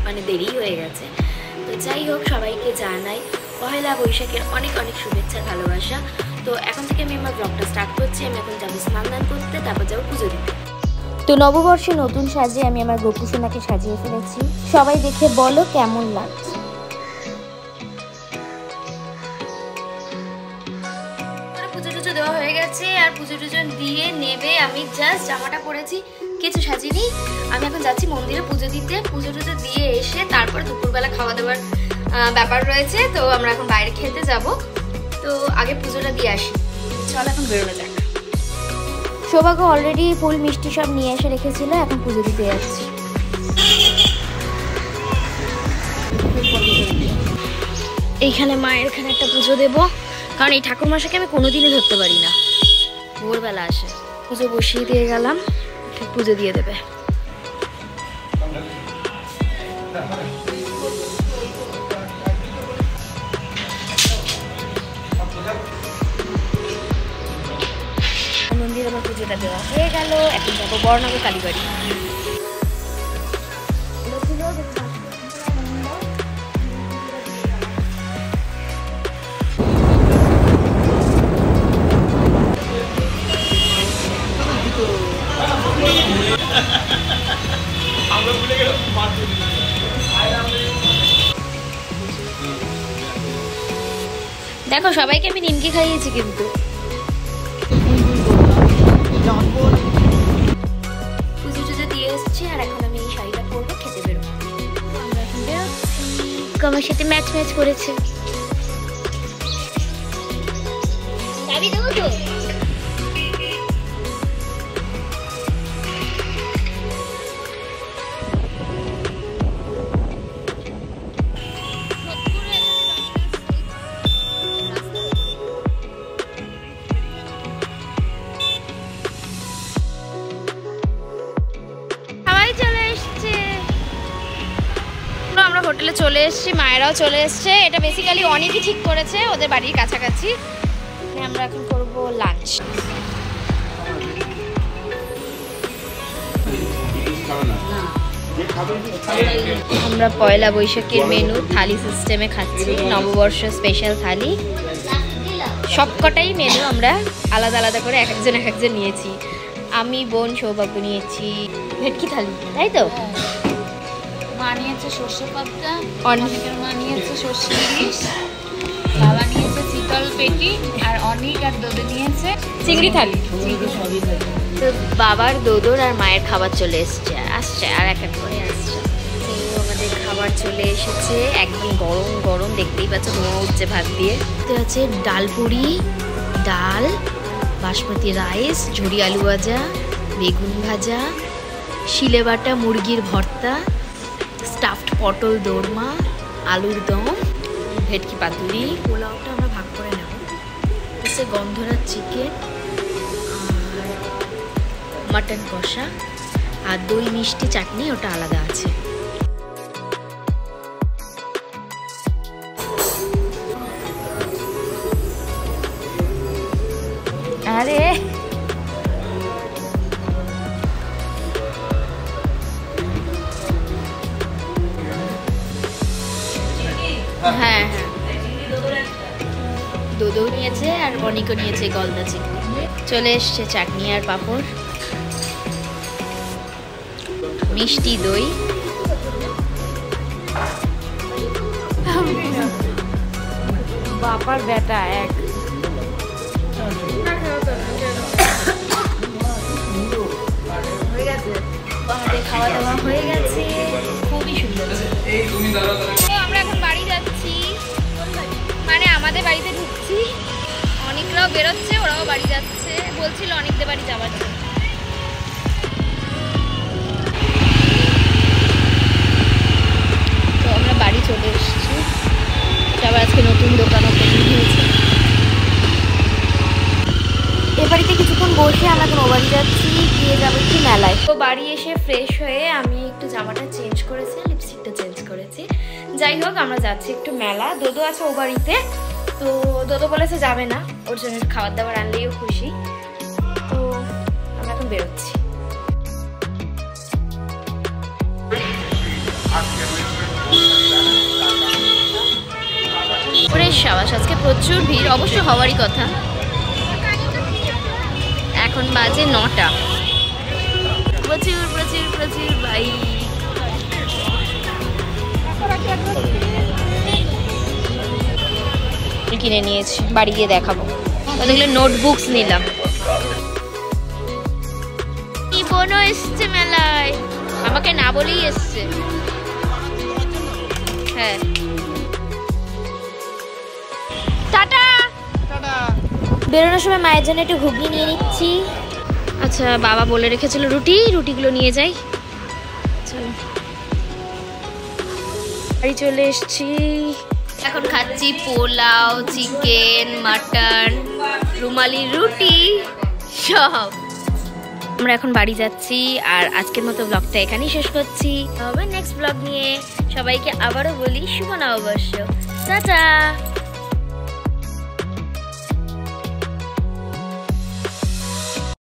মানে দেরি হয়ে গেছে। তো যাই হোক, সবাইকে জানাই পহেলা বৈশাখের অনেক অনেক শুভেচ্ছা, ভালোবাসা। তো এখন থেকে আমি আমার ব্লগটা স্টার্ট করছি। আমি এখন যাবো স্নান দান করতে, তারপর যাবো পুজো দিতে। তো নববর্ষে নতুন সাজে আমি আমার গোপুসোনাকে সাজিয়ে ফেলেছি। সবাই দেখে বলো কেমন লাগছে। পুজো টুজো দেওয়া হয়ে গেছে, আর পুজো টুজো দিয়ে নেবে আমি জাস্ট জামাটা পরেছি, কিছু সাজিনি। আমি এখন যাচ্ছি মন্দিরে পুজো দিতে। পুজো টুজো দিয়ে এসে তারপর দুপুরবেলা খাওয়া দাওয়ার ব্যাপার রয়েছে। তো আমরা এখন বাইরে খেতে যাব। তো আগে পুজোটা দিয়ে আসি, চল এখন বেরোনো যাক। সৌভাগ্য অলরেডি ফুল মিষ্টি সব নিয়ে এসে রেখেছিল, এখন পুজো দিতে যাচ্ছি। এইখানে মায়ের এখানে একটা পুজো দেব, কারণ এই ঠাকুর মশাইকে আমি কোনোদিনই ধরতে পারি না, ভোরবেলা আসে। পুজো বসিয়ে দিয়ে গেলাম, পুজো দিয়ে দেবে। মন্দিরে আমার পুজোটা দেওয়া হয়ে গেল, এখন যাবো বর্ণাগর কালীবাড়ি। দেখো সবাইকে আমি নিমকি খাইয়েছি, কিন্তু পুজো টুজো দিয়ে এসেছি, আর এখন আমি এই শাড়িটা পরবো, খেতে বেরোবো। আমরা এখন বেরোচ্ছি, আমার সাথে ম্যাচ ম্যাচ করেছে। চাবি দেবো তো? আমরা হোটেলে চলে এসেছি, মায়েরাও চলে এসছে। এটা বেসিক্যালি অনেকই ঠিক করেছে, ওদের বাড়ির কাছাকাছি। আমরা এখন করবো লাঞ্চ। আমরা পয়লা বৈশাখের মেনু থালি সিস্টেমে খাচ্ছি, নববর্ষ স্পেশাল থালি। সবকটাই মেনু আমরা আলাদা আলাদা করে এক একজন নিয়েছি। আমি, বোন, সৌভাগ্য নিয়েছি ভেটকি থালি, তাই তো? মা নিয়েছে সর্ষে পাবদা, অনেকের মা নিয়েছে সর্ষে ইলিশ, বাবা নিয়েছে চিতল পেটি, আর অনেক আর দোদো নিয়েছে চিংড়ি থালি। তো বাবার, দোদোর আর মায়ের খাবার চলে আসছে আর এক এক করে আসছে। আমাদের খাবার চলে এসেছে, একদম গরম গরম, দেখতেই পাচ্ছ ধোঁয়া উঠছে ভাত দিয়ে। তো আছে ডাল পুরি, ডাল, বাসমতি রাইস, ঝুরি আলু ভাজা, বেগুন ভাজা, শিলে বাটা মুরগির ভর্তা, স্টাফড পটল দোরমা, আলুর দম, ভেটকি পাতুরি। পোলাওটা আমরা ভাগ করে নেব। এসে গন্ধরাজ চিকেন, আর মাটন কষা, আর দই মিষ্টি চাটনি ওটা আলাদা আছে। আরে হ্যাঁ হ্যাঁ, দোদো নিয়েছে আর অনিকও নিয়েছে গলদা চিংড়ি। চলে এসছে চাটনি আর পাঁপড়, মিষ্টি দই। বাপার বেটা এক। আমাদের খাওয়া দাওয়া হয়ে গেছে, খুবই সুন্দর। আমরা এখন বাড়ি যাচ্ছি, মানে আমাদের বাড়িতে ঢুকছি। অনেকরাও বেরোচ্ছে, ওরাও বাড়ি যাচ্ছে, বলছিল অনেকদের বাড়ি যাওয়ার জন্য। তো আমরা বাড়ি চলে এসেছি। আবার আজকে নতুন দোকান ওপেনিং হয়েছে। এ বাড়িতে কিছুক্ষণ বসে আমরা এখন ও বাড়ি যাচ্ছি, গিয়ে যাবো একটু মেলায়। তো বাড়ি এসে ফ্রেশ হয়ে আমি একটু জামাটা চেঞ্জ করেছি, লিপস্টিকটা চেঞ্জ করেছি। যাই হোক, আমরা যাচ্ছি একটু মেলা। দোদো আছে ও বাড়িতে, তো দোদো বলেছে যাবে না, ওর জন্য খাবার দাবার আনলেও খুশি। তো আমরা এখন বেরোচ্ছি। সাবাস, আজকে প্রচুর ভিড়, অবশ্য হওয়ারই কথা। এখন বাজে 9টা। প্রচুর প্রচুর প্রচুর বাইক। কিনে নিয়েছি, বাড়ি গিয়ে দেখাবো। দেখলে নোটবুকস নিলাম। কি বোনও এসছে মেলায়, আমাকে না বলেই এসছে। হ্যাঁ, টাটা। বেরোনোর সময় মায়ের জন্য একটু ঘুগনি নিয়ে নিচ্ছি। আচ্ছা, বাবা বলে রেখেছিল রুটিগুলো নিয়ে যাই। বাড়ি চলে এসছি, এখন খাচ্ছি পোলাও, চিকেন, মাটন, রুমালি রুটি সব। আমরা এখন বাড়ি যাচ্ছি, আর আজকের মতো ব্লগটা এখানেই শেষ করছি। আবার নেক্সট ব্লগ নিয়ে। সবাইকে আবারও বলি শুভ নববর্ষ, টাটা।